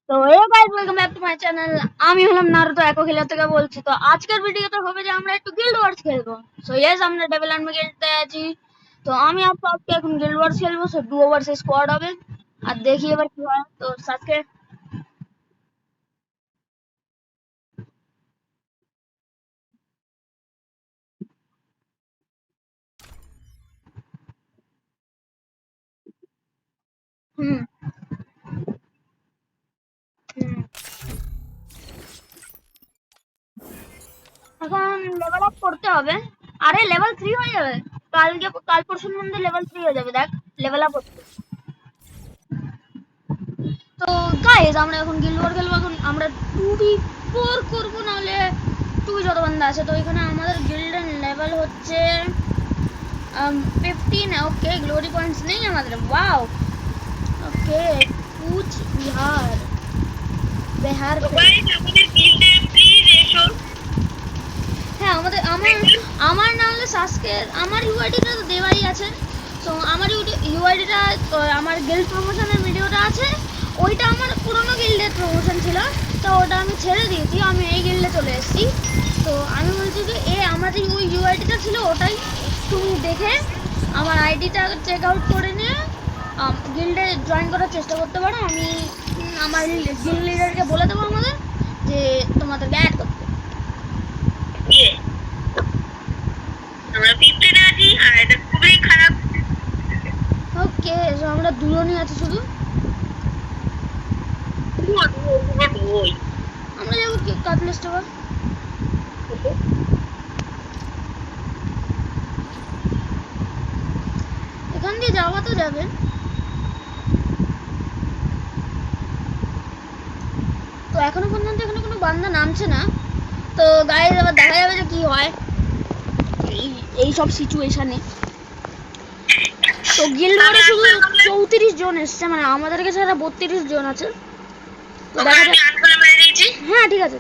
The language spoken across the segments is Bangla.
তো hey guys, welcome back to my channel. আমি হলাম নারুতো একো খেলা থেকে বলছি। তো আজকের ভিডিওতে হবে যে আমরা একটু গিল্ড ওয়ার্স খেলবো। সো ইয়েস, আমরা ডেভিল আর্মি গিল্ডে আছি। তো আমি আজকে এখন গিল্ড ওয়ার্স খেলবো। সো ডুও ভার্সেস স্কোয়াড হবে। আর দেখি এবার কি হয়। তো সাজকে হুম হুম এখন লেভেল আপ করতে হবে। আরে লেভেল 3 হয়ে যাবে কাল পরশুর মধ্যে লেভেল 3 হয়ে যাবে। দেখ, লেভেল আপ হচ্ছে। তো গাইস, আমরা এখন গিল্ড ওয়ার খেলবো। এখন আমরা 2v4 করবো, নাহলে তুই যত বান্দা আছে। তো এখানে আমাদের গিল্ডের লেভেল হচ্ছে 15। ওকে, গ্লোরি পয়েন্টস নেই আমাদের। ওয়াও, ওকে। কুচ বিহার বিহার হ্যাঁ, আমার না হলে সাসকের আমার ইউআইডিটা তো দেওয়াই আছে। তো আমার ইউআইডিটা, আমার গিল্ড প্রমোশনের ভিডিওটা আছে। ওইটা আমার পুরনো গিল্ডের প্রমোশন ছিল, তো ওটা আমি ছেড়ে দিয়েছি। আমি এই গিল্ডে চলে এসেছি। তো আমি বলছি যে আমার যে ওই ইউআইডিটা ছিল ওটাই তুমি দেখে আমার আইডিটা চেক আউট করে নিয়ে গিল্ডে জয়েন করার চেষ্টা করতে পারো। আমি আমার গিল্ড লিডারকে বলে দেবো আমাদের যে তোমাদেরকে অ্যাড করতে। আমরা 15 আছি আর এটা খুবই খারাপ। ওকে, সো আমরা দুজনই আছি শুধু। আমরা যাবো কি কাটলেস টাওয়ার। এখান দিয়ে যাওয়া তো যাবে। তো এখনো পর্যন্ত এখানে কোনো বান্দা নামছে না। তো গাইস, এবার দেখা যাবে যে কি হয় এই সব সিচুয়েশনে। তো গিল্ড ওয়ারে শুধু 34 জন এসছে, মানে আমাদের কাছে 32 জন আছে। তো দেখা যাক। হ্যাঁ, ঠিক আছে।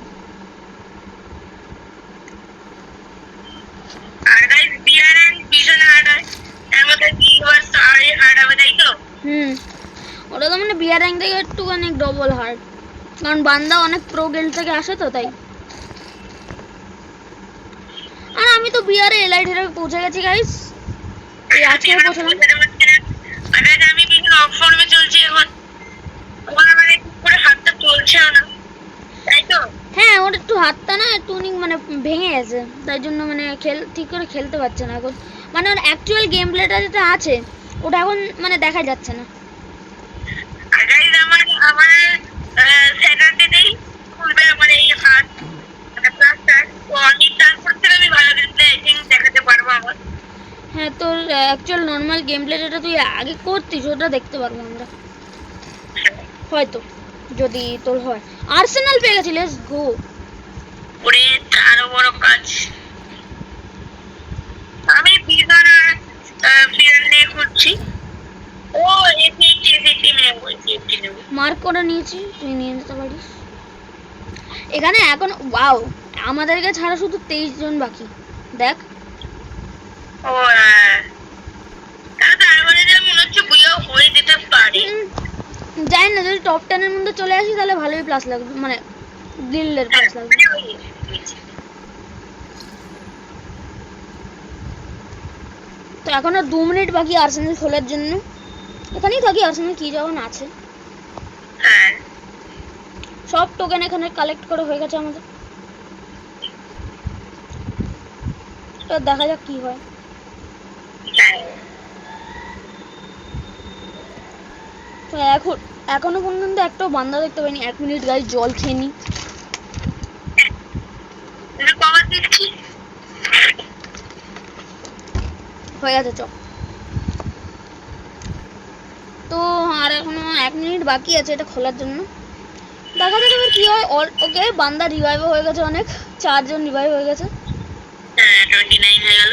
আর guys, BR and vision hard হয়। আমাদের গিল্ড ওয়ার্স আরে হার্ড হবে, তাই তো? ওটা তো মানে বিআর র্যাঙ্ক থেকে একটুখানি ডবল হার্ড, কারণ বান্দা অনেক প্রো গিল্ড থেকে আসে তো, তাই। আর আমি তো বিআরে এলাইট হিরো পৌঁছে গেছি গাইস। এই আজকে পৌঁছলাম। আমি বিভিন্ন অফ ফর্মে চলছি এখন। ওখানে মানে ঠিক করে হাতটা চলছে না, তাই তো? হ্যাঁ, ওর একটু হাতটা না একটু মানে ভেঙে গেছে, তাই জন্য মানে ঠিক করে খেলতে পারছে না এখন। মানে ওর অ্যাকচুয়াল গেম প্লেটা যেটা আছে ওটা এখন মানে দেখা যাচ্ছে না। আর গাইস, আমার স্যাটারডেতেই খুলবে আমার এই হাত, মানে প্লাস্টার। তো আমি তারপর থেকে আমি ভালো গেমপ্লে আই থিংক দেখাতে পারবো আমার। হ্যাঁ, তোর অ্যাকচুয়াল নর্মাল গেম প্লেটা তুই আগে করতিস, ওটা দেখতে পারবো আমরা হয়তো, যদি তোর হয়। আর্সেনাল পেয়ে গেছি, লেটস গো। ওরে, আরো বড় কাজ। আমি বিজন আর ফিয়ার নিয়ে খুঁজছি। ও, এসি নেব। মার্ক করে নিয়েছি, তুই নিয়ে নিতে পারিস। এখানে এখন ওয়াও, আমাদেরকে ছাড়া শুধু 23 জন বাকি। দেখ, ও তার মানে যে মনে হচ্ছে বুইও হয়ে যেতে পারে। জানি না, যদি টপ 10 এর মধ্যে চলে আসি তাহলে ভালোই প্লাস লাগবে, মানে গিল্ডের প্লাস লাগবে। তো এখনো 2 মিনিট বাকি আর্সেনাল খোলার জন্য। এখানেই থাকি, আর্সেনাল কি যখন আছে। হ্যাঁ, সব টোকেন এখানে কালেক্ট করে হয়ে গেছে আমাদের। তো দেখা যাক কি হয়। তো এখনো পর্যন্ত একটাও বান্দা দেখতে পাইনি। 1 মিনিট গাইস, জল খেয়ে নি। হয়ে গেছে, চল। তো আর এখনো 1 মিনিট বাকি আছে এটা খোলার জন্য। দেখা যাক এবার কি হয়। ওকে, বান্দা রিভাইভ হয়ে গেছে অনেক। 4 জন রিভাইভ হয়ে গেছে। হ্যাঁ, 29 হয়ে গেল।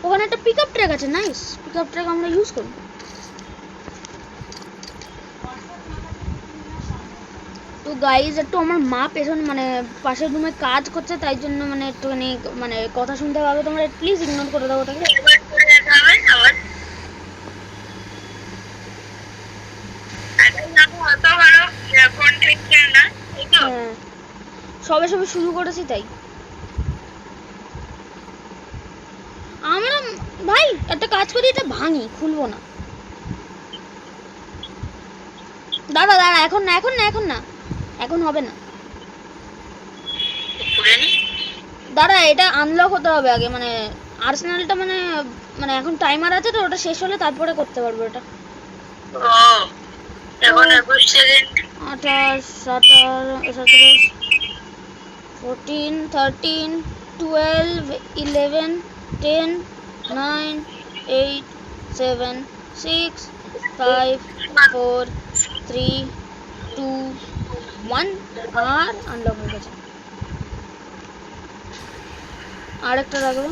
ওখানে একটা পিকআপ ট্র্যাক আছে, নাইস। পিকআপ ট্র্যাক আমরা ইউজ করব। তো গাইজ, একটু আমার মা পেছন মানে পাশের রুমে কাজ করছে, তাই জন্য মানে একটুখানি মানে কথা শুনতে পাবে। তোমরা প্লিজ ইগনোর করে দাও ওটাকে। সবে সবে শুরু করেছি তাই। আমরা ভাই একটা কাজ করি, এটা ভাঙি, খুলবো না। দাঁড়া দাঁড়া, এখন না এখন না এখন না, এখন হবে না। দাঁড়া, এটা আনলক হতে হবে আগে, মানে আর্সেনালটা মানে মানে এখন টাইমার আছে তো, ওটা শেষ হলে তারপরে করতে পারবো এটা। এখন 21 সেকেন্ড। 28 17 17 14 13 12 11 10 9 8 7 6 5 4 3 2 1 আর আনলক হয়ে গেছে। আরেকটা রাখবো।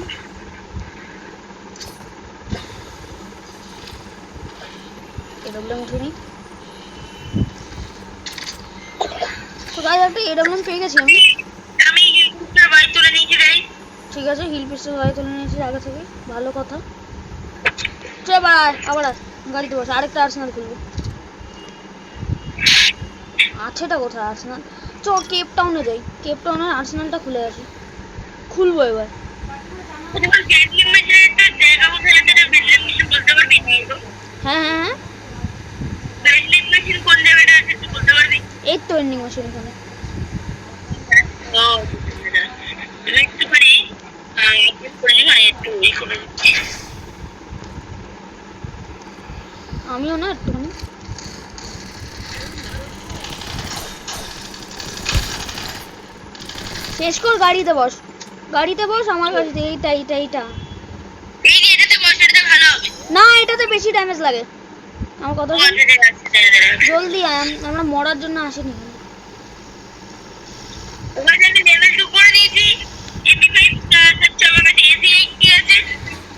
এডব্লিউএম উঠিনি তো গাইস, একটা এডব্লিউএম পেয়ে গেছি আমি। আমি হিলপিস্টল বাইক তুলে নিয়েছি গাইস। ঠিক আছে, হিল পিস্টল গাড়ি তুলে নিয়েছি আগে থেকে, ভালো কথা। চল বাড়ায় আবার গাড়িতে বসে আরেকটা আর্সেনাল খুলবো। আছেটা কোথায় আর্সেনাল? চ কেপ টাউনে যাই, কেপ টাউনের আর্সেনালটা খুলে আসি, খুলবো এবার। হ্যাঁ হ্যাঁ হ্যাঁ, এই তো এন্ডিং মেশিন এখানে। আমিও না একটুখানি। শেষ কর, গাড়িতে বস, গাড়িতে বস আমার কাছে। এইটা এইটা এইটা না, এটাতে বেশি ড্যামেজ লাগে। আমার কথা শোন, জলদি আয়, আমরা মরার জন্য আসিনি।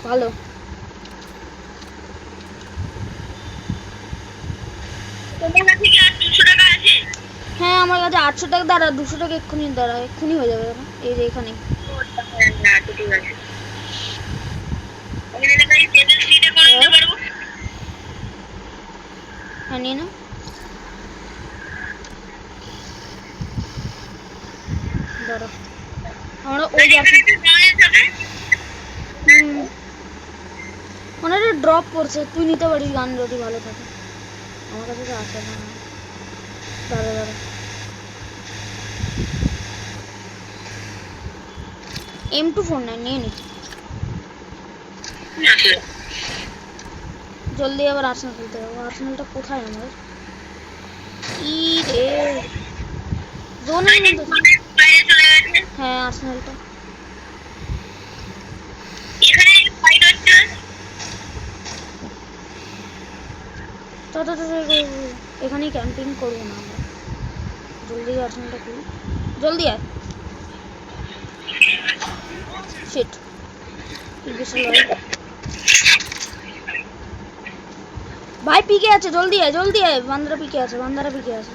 ভালো, হ্যাঁ আমার কাছে 800 টাকা। দাঁড়া 200 টাকা এক্ষুনি, দাঁড়া এক্ষুনি হয়ে যাবে। দাঁড়া, এই যে এখানে। হ্যাঁ নিয়ে নাও। দাঁড়া, আমরা ওই মানে ড্রপ করছে, তুই নিতে পারিস গান যদি ভালো থাকে। আমার কাছে তো আসে না। দাঁড়া দাঁড়া, M249 নিয়ে নি। জলদি আবার আর্সেনাল খেলতে যাবো। আর্সেনালটা কোথায় আমার? ই রে, জোনের মধ্যে। হ্যাঁ আর্সেনালটা এখানেই ক্যাম্পিং করবো না আমরা। জলদি আর্সেনালটা খুলি, জলদি আয়। শিট, ভাই পিকে আছে, জলদি আয় জলদি আয়। বান্দারা পিকে আছে, বান্দারা পিকে আছে।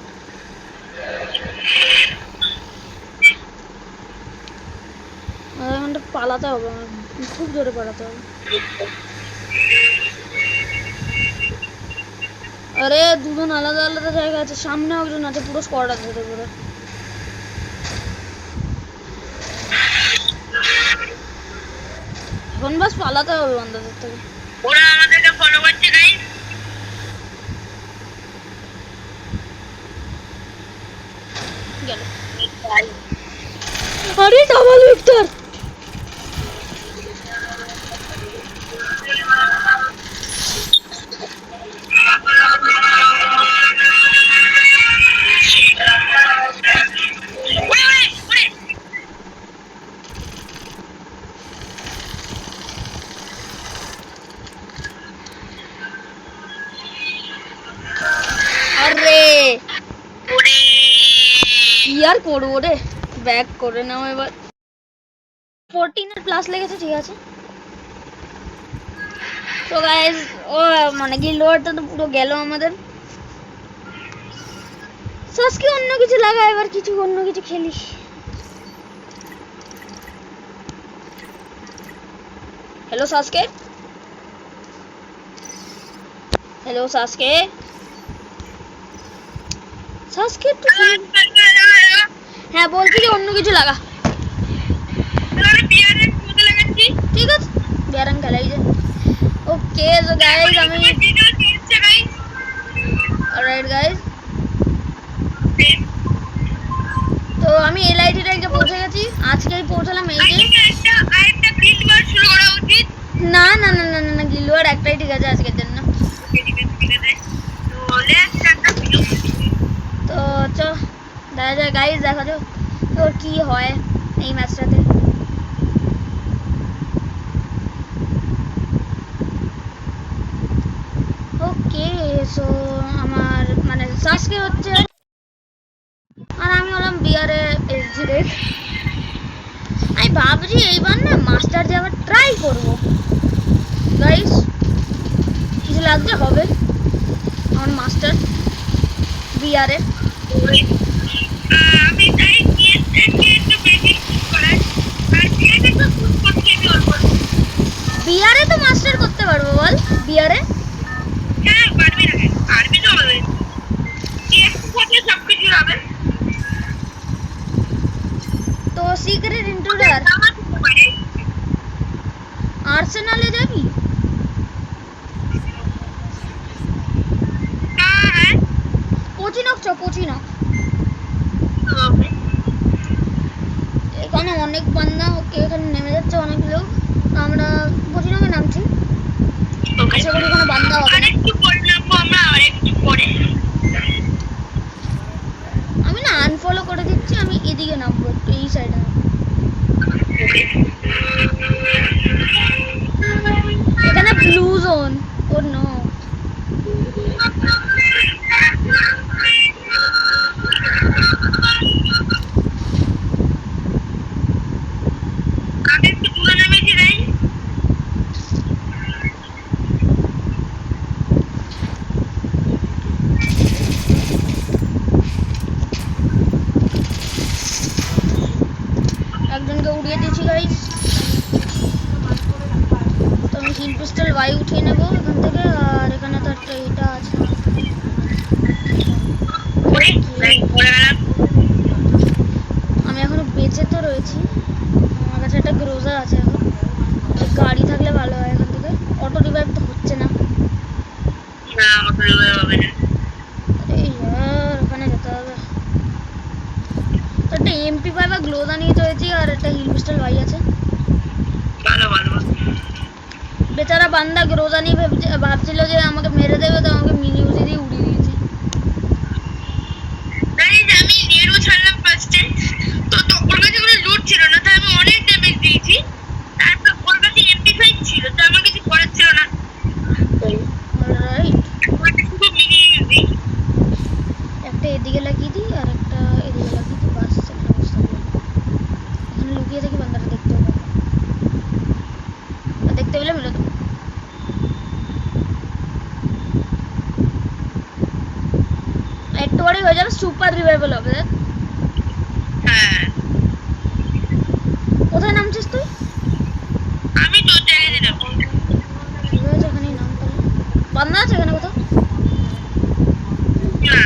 পালাতে হবে, আমার খুব জোরে পালাতে হবে। আরে দুজন আলাদা আলাদা জায়গা আছে, সামনে একজন আছে, পুরো স্কোয়াড আছে পুরো। এখন বাস পালাতে হবে বান্দাদের থেকে। ওরা আমাদেরকে ফলো করছে গাইস। গেল। আরে ডাবল ভিক্টর। কি আর করবো রে, ব্যাক করে নাও এবার। 14 প্লাস লেগেছে, ঠিক আছে। তো গাইস, ও মানে গিল্ড ওয়ারটা তো পুরো গেল আমাদের। সাসকে অন্য কিছু লাগা, এবার কিছু অন্য কিছু খেলি। হ্যালো সাসকে, হ্যালো সাসকে, সাসকে হ্যাঁ বলছি যে অন্য কিছু লাগা। তাহলে বিয়ারের মতো লাগাচ্ছি। ঠিক আছে বিয়ারাং খেলাই যায়। ওকে সো গাইস আমি ভিডিও চলছে গাইস। অলরাইট গাইস তো আমি এলআইডি রেঞ্জে পৌঁছে গেছি। আজকেই পৌঁছালাম এই যে। আরেকটা গ্রিন বার শুরু করা উচিত। না না না না না গিলওয়ার একটাই ঠিক আছে আজকের জন্য। তো চল দেখা যায় গাইস, দেখা যাক তোর কি হয় এই ম্যাচটাতে। ওকে সো আমার মানে সাসকে হচ্ছে আর আমি হলাম বিয়ারে এসজি রেড। আমি ভাবছি এইবার না মাস্টার যাওয়ার ট্রাই করব গাইস, কিছু লাগছে হবে আমার মাস্টার বিয়ারে। আমি তাই একটু বেশি করার আর বিয়ারে তো খুব করতে পারবো। বিয়ারে তো মাস্টার করতে পারবো বল বিয়ারে। হ্যাঁ পারবি না, পারবি তো হবে। একটু সাথে সবকিছু হবে। তো সিক্রেট ইন্ট্রুডার আর্সেনালে যাবি? পচিনক এখানে অনেক বান্দা। ওকে এখানে নেমে যাচ্ছে অনেক লোক, আমরা পচিনকে নামছি। আশা করি কোনো বান্দা হবে না। আমি না আনফলো করে দিচ্ছি, আমি এদিকে নামবো একটু এই সাইডে। এখানে ব্লু জোন। ও নো একজনকে উড়িয়ে দিয়েছি গাইস। তো আমি হিল পিস্টল ওয়াই উঠিয়ে নেবো এখান থেকে। আর এখানে তো একটা এটা আছে। আমি এখনো বেঁচে তো রয়েছি। আমার কাছে একটা গ্রোজার আছে এখন। গাড়ি থাকলে ভালো হয় এখান থেকে। অটো রিভাইভ তো হচ্ছে না। এই ওখানে যেতে হবে। একটা MP5 বা গ্লোজা নিয়ে চলেছি আর একটা হিল পিস্টল ভাই আছে। বেচারা বান্দা গ্রোজা নিয়ে ভাবছিল যে আমাকে মেরে দেবে, তো আমাকে মিনি উজি দিয়ে উড়িয়ে দিয়েছে। আমি নেরো ছাড়লাম ফার্স্টে, তো ওর কাছে কোনো লুট ছিল না, তাই আমি অনেক ড্যামেজ দিয়েছি। তারপর ওর কাছে MP5 ছিল, তো আমার কিছু করার ছিল না। অলরাইট শুধু মিনি ইউজি। একটা এদিকে লাগিয়ে দিই আর একটা এদিকে লাগিয়ে দিই, বাস এখানে বসতে হবে। এখানে লুকিয়ে থাকি, বান্দাটা দেখতে হবে না, দেখতে পেলে মেরে দেবো। একটু পরে হয়ে যাবে সুপার রিভাইভাল হবে। দেখ হ্যাঁ কোথায় নামছিস তুই? আমি তোর জায়গায় দিলাম। ঠিক আছে এখানেই নাম। তাহলে বান্দা আছে এখানে কোথাও? না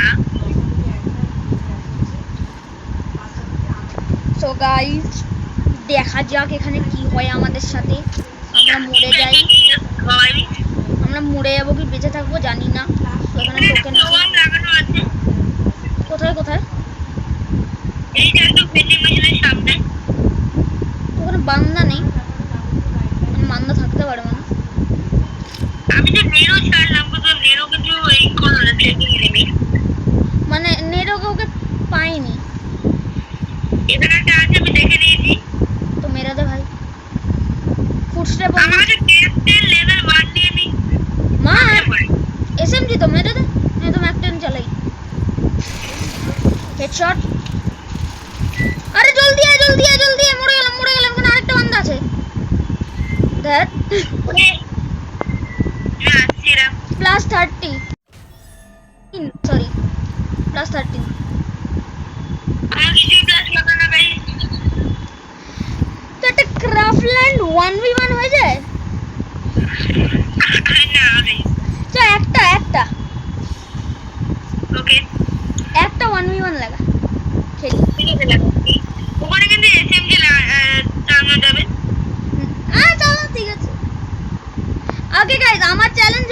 সো গাইস দেখা যাক এখানে কি হয় আমাদের সাথে। আমরা মরে যাই, আমরা মরে যাবো কি বেঁচে থাকবো জানি না। তো এখানে টোকেন লাগানো আছে। কোথায় কোথায়? এই যে একদম ভেন্ডিং মেশিনের সামনে। ওখানে বান্দা নেই, মানে বান্দা থাকতে পারে মানে। আমি তো নেরো ছাড়লাম, কিন্তু নেরো কিছু এই করলো না, ট্রেকিং নেমি। মানে নেরোকে ওকে পাইনি। এখানে একটা আছে, আমি দেখে নিয়েছি। তো মেরে দে ভাই। ফুটস্টেপ আমার কাছে টেস্টের লেভেল 1 নিয়ে নি। মার SMG তো মেরে দে। আমি তো ম্যাক 10 চালাই। হেডশট। আরে জলদি আয় জলদি আয় জলদি আয়। মরে গেলাম এখানে আরেকটা বান্দা আছে। দেখ প্লাস 30 সরি প্লাস 13। আমার কিছুই প্লাস লাগানো ভাই। তো একটা ক্রাফল্যান্ড 1v1 হয়ে যায়। না ভাই। তো একটা ওকে একটা 1v1 লাগা। খেলি। ঠিক আছে লাগাচ্ছি। ওখানে কিন্তু এসএমজি চালানো যাবে। হ্যাঁ চলো ঠিক আছে। ওকে গাইস, আমার চ্যালেঞ্জ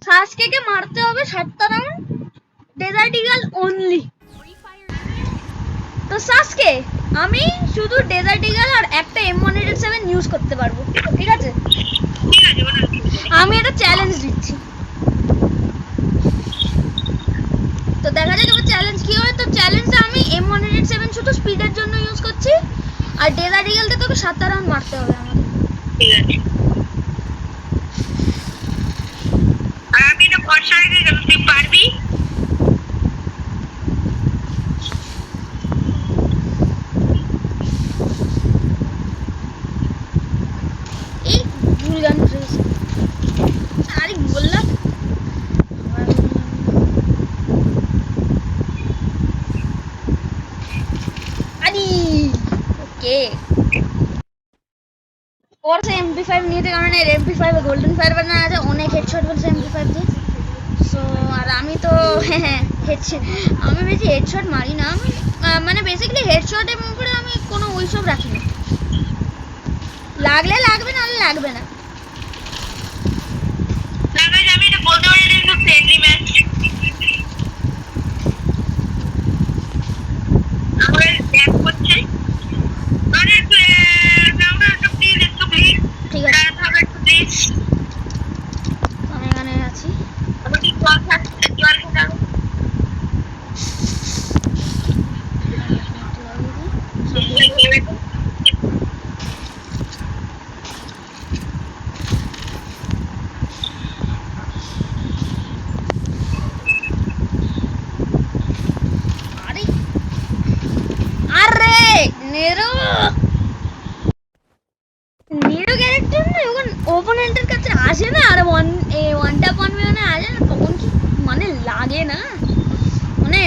সাসকেকে মারতে হবে 7টা রাউন্ড ডেজার্ট ইগল অনলি। তো সাসকে আমি শুধু ডেজার্ট ইগল আর একটা M187 ইউজ করতে পারবো, ঠিক আছে? ঠিক আছে কোনো অসুবিধা নেই। আমি এটা চ্যালেঞ্জ দিচ্ছি। তো দেখা যাক এবার চ্যালেঞ্জ কি হয়। তো চ্যালেঞ্জে আমি M187 শুধু স্পিডের জন্য ইউজ করছি, আর ডেজার্ট ইগলতে তোকে 7টা রাউন্ড মারতে হবে আমাদের। ঠিক আছে। আর আমি এটা ভরসা রেখে গেলাম, তুই পারবি। এই ভুল গান রয়েছে, আরে বললাম আরে। ওকে ওর সে MP5 নিতে, কারণ এর MP5 গোল্ডেন ফায়ার বানানো আছে, অনেক হেডশট বলছে MP5 দিয়ে। সো আর আমি তো হেডশট, আমি বেশি হেডশট মারি না। আমি মানে বেসিক্যালি হেডশটের উপরে আমি কোনো ওইসব রাখি না, লাগলে লাগবে না, লাগবে না। না ভাই, আমি এটা বলতে পারি এটা একটু ফ্রেন্ডলি ম্যাচ। আমার ব্যাক করছে, মানে একটু প্লিজ, একটু প্লিজ। ঠিক আছে, থাকবে একটু প্লিজ। আমি এখানে আছি। আমি কি জল খেতে হবে? আরে আরে নেরো নেরো ক্যারেক্টার না যখন ওপোনেন্টের কাছে আসে না, আর ওয়ান ট্যাপ ওয়ান মানে আসে না, তখন কি মানে লাগে না, মানে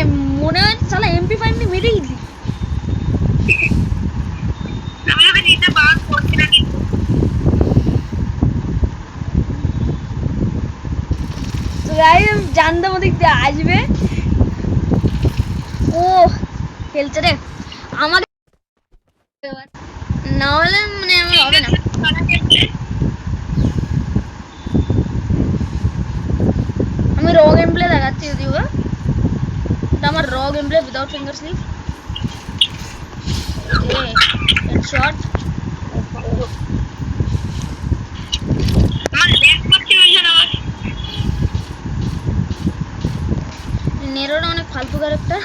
মনে হয় সালা MP5 নিয়ে মেরেই দিই। আমি ওকে নিতে পারব করছি না কিন্তু। তো গাইস জানতাম ওদিক দিয়ে আসবে। ও খেলছে রে আমাকে, না হলে মানে আমার হবে না। আমি র গেম প্লে দেখাচ্ছি যদিও, এটা আমার র game play without finger slip. Headshot. আমার ব্যাক করছে মিশন আমার। নেরোটা অনেক ফালতু ক্যারেক্টার,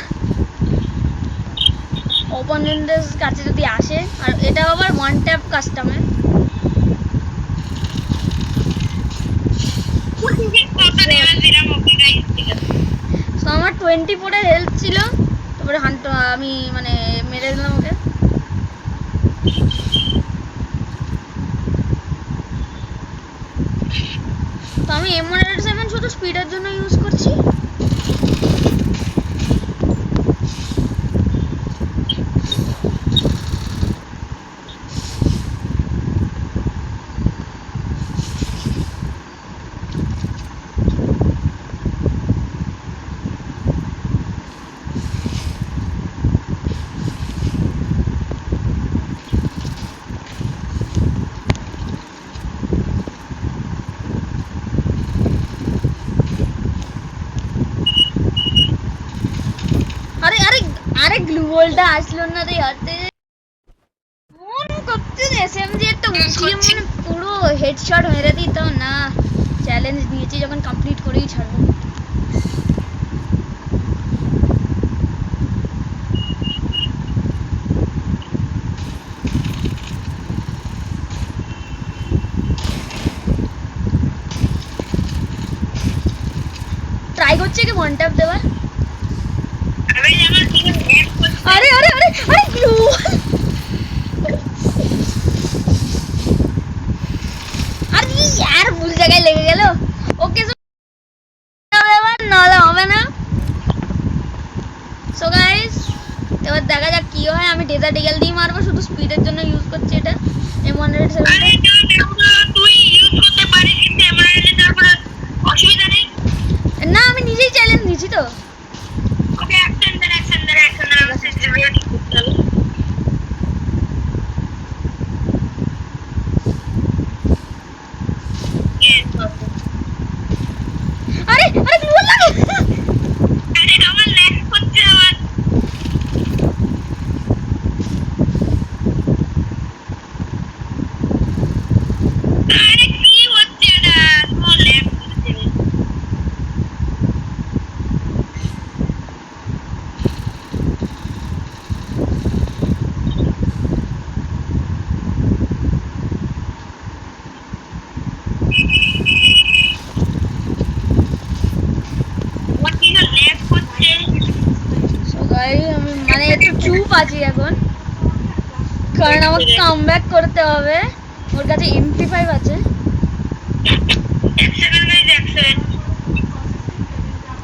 অপোনেন্টের কাছে যদি আসে, আর এটা আবার ওয়ান ট্যাপ কাস্টমে। কত ড্যামেজ দিলাম ওকে গাইস, ঠিক আছে। তো আমার 24 এর হেলথ ছিল, তারপরে আমি মানে মেরে দিলাম ওকে। তো আমি M187 শুধু স্পিডের জন্য ইউজ করছি। আরে আরে আরে গ্লু বলটা আসলো না রে হাতে, মন করছে SMG একটা উঠিয়ে মানে পুরো হেডশট মেরে দিত না। চ্যালেঞ্জ দিয়েছি যখন কমপ্লিট করেই ছাড়বো। ট্রাই করছে কি ওয়ান ট্যাপ দেওয়ার। আরে আরে আরে আরে গ্লু, আরে यार ভুল জায়গায় লেগে গেল। ওকে এবার নালে হবে না। সো গাইস এবার দেখা যাক কি হয়। আমি ডেজার্ট ইগল দিয়ে মারবো, শুধু স্পিডের জন্য ইউজ করছি এটা M187। তুই ইউজ করতে পারিস কিন্তু অসুবিধা নেই। না আমি নিজেই চ্যালেঞ্জ নিয়েছি তো। ওকে অ্যাকশন দেন, অ্যাকশন দেন। আছি এখন, কারণ আমাকে কামব্যাক করতে হবে। ওর কাছে MP5 আছে। এক সেকেন্ড গাইস, এক সেকেন্ড।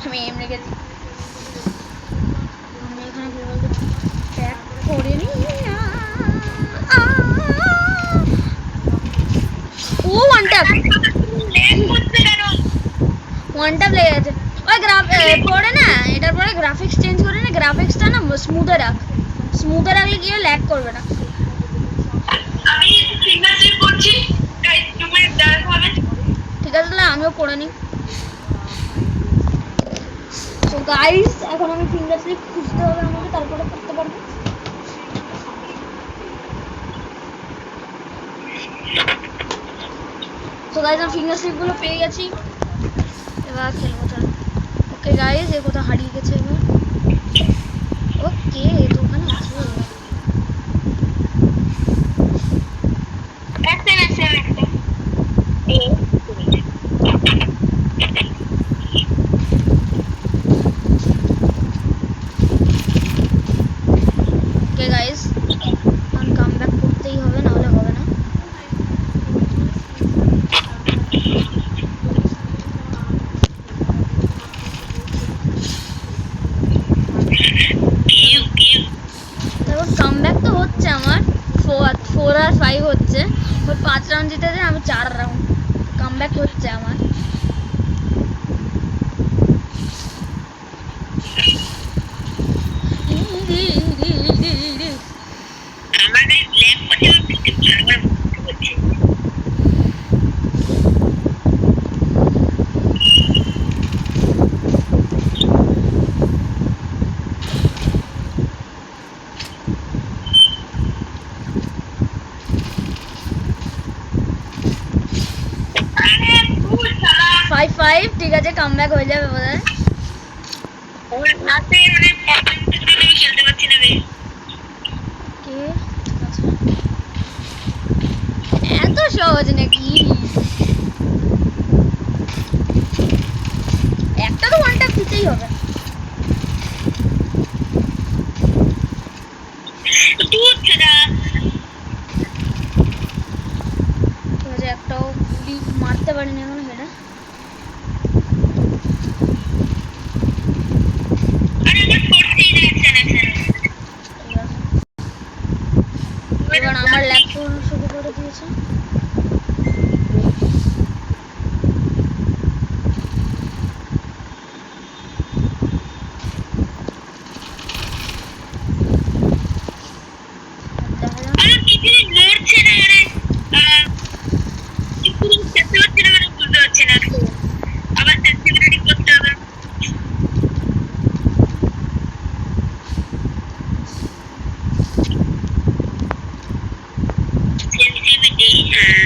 আমি এম রেখেছি। আমি এখানে কি বলতে প্যাক করে নি। ও ওয়ান ট্যাপ, লেগ করতে কেন? ওয়ান ট্যাপ লেগে গেছে। ওই পরে না, এটার পরে গ্রাফিক্স চেঞ্জ করে না, গ্রাফিক্সটা না স্মুথে রাখ, স্মুথে রাখলে কি ল্যাগ করবে না। আমি ফিঙ্গার স্লিপ করছি গাইস, তুমি দাঁড়াতে হবে। ঠিক আছে, তাহলে আমিও করে নিই। তো গাইস এখন আমি ফিঙ্গার স্লিপ খুঁজতে হবে আমাকে, তারপরে করতে পারবো। তো গাইস আমি ফিঙ্গার স্লিপ গুলো পেয়ে গেছি, এবার খেলবো। চল ওকে গাইস, এ কোথাও হারিয়ে গেছে এবার। ওকে তো ওখানে আছে। এক সেকেন্ড। ওকে গাইস, এখন কামব্যাক করতেই হবে, না হলে হবে না। দেখো কামব্যাক তো হচ্ছে আমার, 4 আর 5 হচ্ছে। ওর 5 রাউন্ড জিতেছে, আমি 4 রাউন্ড। কামব্যাক হচ্ছে আমার। আমার গাইস লেগ করতে বারবার করছি। আরে ভুল শালা। 5 ঠিক আছে, কামব্যাক হয়ে যাবে বোধহয়। ওর হাতে মানে পয়েন্ট দিলে আমি খেলতে পারছি না গাইস। কে আচ্ছা, এত সহজ নাকি? একটা তো ওয়ান ট্যাপ দিতেই হবে। দুধ ছাড়া ঠিক আছে, একটাও গুলি মারতে পারিনি এখনো সেটা। আরে আমার করতেই না অ্যাকশন। ঠিক আছে, এবার আমার ল্যাগ শুরু করে দিয়েছে। দেখা যাক। আরে কিছু নড়ছে না মানে কিছু খেতে হচ্ছে না মানে বুঝতে পারছি না। আবার সেন্সিটিভিটি করতে হবে। সেন্সিটিভিটি হ্যাঁ।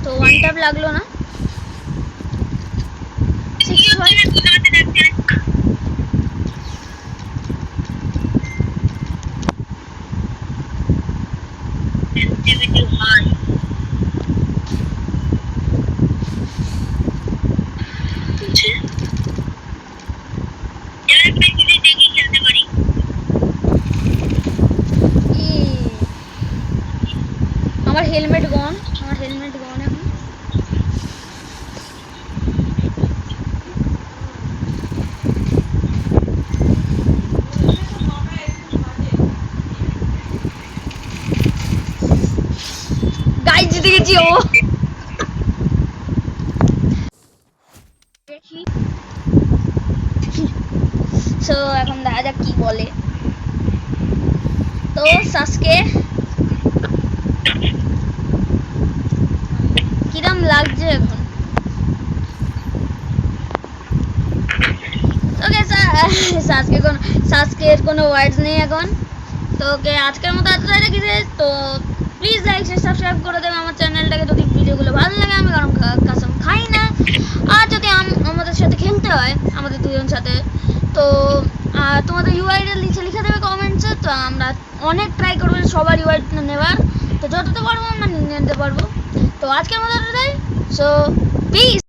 তো ওয়ান ট্যাপ লাগলো না। 6 সেন্সিটিভিটি হয়। এবার একটা যদি দেখি খেলতে পারি। আমার হেলমেট গন, আমার হেলমেট গন এখন। গাইস জিতে গেছি। ও সো এখন দেখা যাক কি বলে। তো সাসকে কিরম লাগছে এখন? ওকে সাসকের কোনো ওয়ার্ডস নেই এখন। তো ওকে আজকের মতো এতটাই রেখেছে। তো প্লিজ লাইক শেয়ার সাবস্ক্রাইব করে দেবে আমার চ্যানেলটাকে যদি ভিডিওগুলো ভালো লাগে। আমি কারণ কাসম খাই না। আর যদি আমাদের সাথে খেলতে হয়, আমাদের দুজন সাথে, তো তোমাদের ইউআইডি নিচে লিখে দেবে কমেন্টসে। তো আমরা অনেক ট্রাই করবো সবার ইউআইডি নেওয়ার। তো যতটা পারবো আমরা নিয়ে নিতে পারবো। তো আজকের মতো এটাই। So piece.